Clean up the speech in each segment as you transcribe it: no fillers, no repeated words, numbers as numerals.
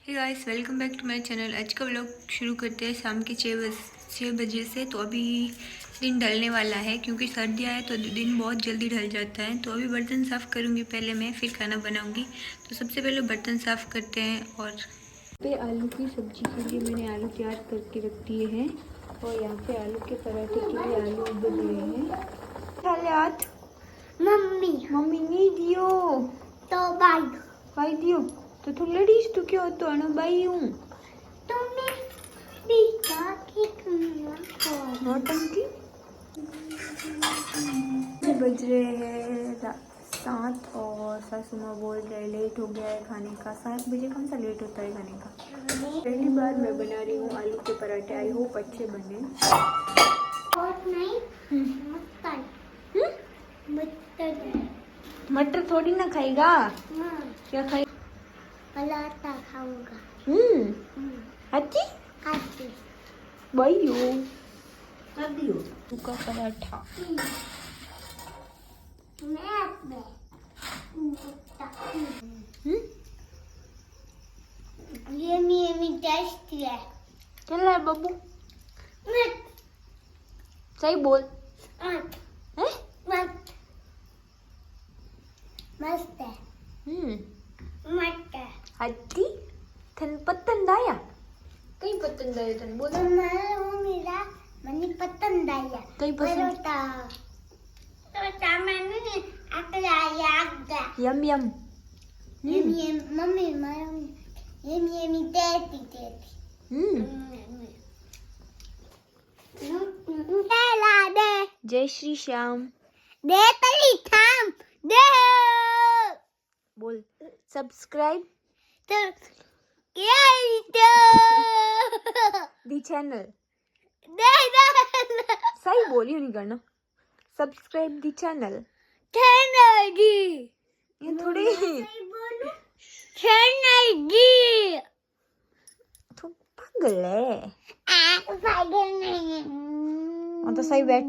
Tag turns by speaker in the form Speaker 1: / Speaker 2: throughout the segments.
Speaker 1: Hey guys, welcome back to my channel. आज का vlog शुरू करते हैं शाम के 6 बजे से। तो अभी दिन ढलने वाला है क्योंकि सर्दियाँ है तो दिन बहुत जल्दी ढल जाता है। तो अभी बर्तन साफ़ करूँगी पहले मैं, फिर खाना बनाऊँगी। तो सबसे पहले बर्तन साफ़ करते हैं। और पे आलू की सब्जी के लिए मैंने आलू तैयार करके रख दिए हैं और यहाँ पे आलू के पराठे के लिए आलू उबल रहे हैं। हालात मम्मी नहीं दियो
Speaker 2: तो भाई
Speaker 1: दियो तो तू लड़ीश तो क्यों तो अणबाई हूँ
Speaker 2: तुम्हें पिता की
Speaker 1: नौटंकी। बज रहे हैं 7 और सासू माँ बोल रहे लेट हो गया है खाने का। 7 बजे कौन सा लेट होता है खाने का। पहली बार मैं बना रही हूँ आलू के पराठे। आई होप अच्छे बने।
Speaker 2: और नहीं
Speaker 1: मटर थोड़ी ना खाएगा। क्या खाए
Speaker 2: पराठा खाऊंगा।
Speaker 1: अच्छी
Speaker 2: खाती
Speaker 1: भाइयों का पराठा।
Speaker 2: ये टेस्टी है।
Speaker 1: चल है बब्बू, सही बोल।
Speaker 2: मस्त है। मस्त है।
Speaker 1: हत्ती थन पतंग आया कहीं पतंग आया थन बोल
Speaker 2: मेरा मनी पसंद आया।
Speaker 1: कहीं पसंद
Speaker 2: परोठा मैंने अकला याद
Speaker 1: यम यम
Speaker 2: ये मम्मी ये टेस्टी दे
Speaker 1: जय श्री श्याम
Speaker 2: दे तली थाम दे
Speaker 1: बोल। सब्सक्राइब
Speaker 2: तो क्या
Speaker 1: दी चैनल।
Speaker 2: दे
Speaker 1: सही बोली नहीं करना। सब्सक्राइब दी चैनल। ये थोड़ी तू पागल है। तो सही बैठ।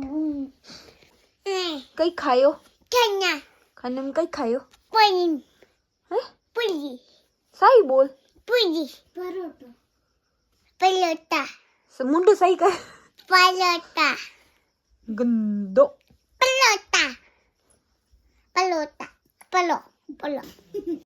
Speaker 1: कहीं खायो खाने में कहीं खायो सही बोल।
Speaker 2: पलोटा
Speaker 1: मुंडो सही कर।
Speaker 2: पलोटा
Speaker 1: गंदो
Speaker 2: पलोटा पलोटा पलो पलो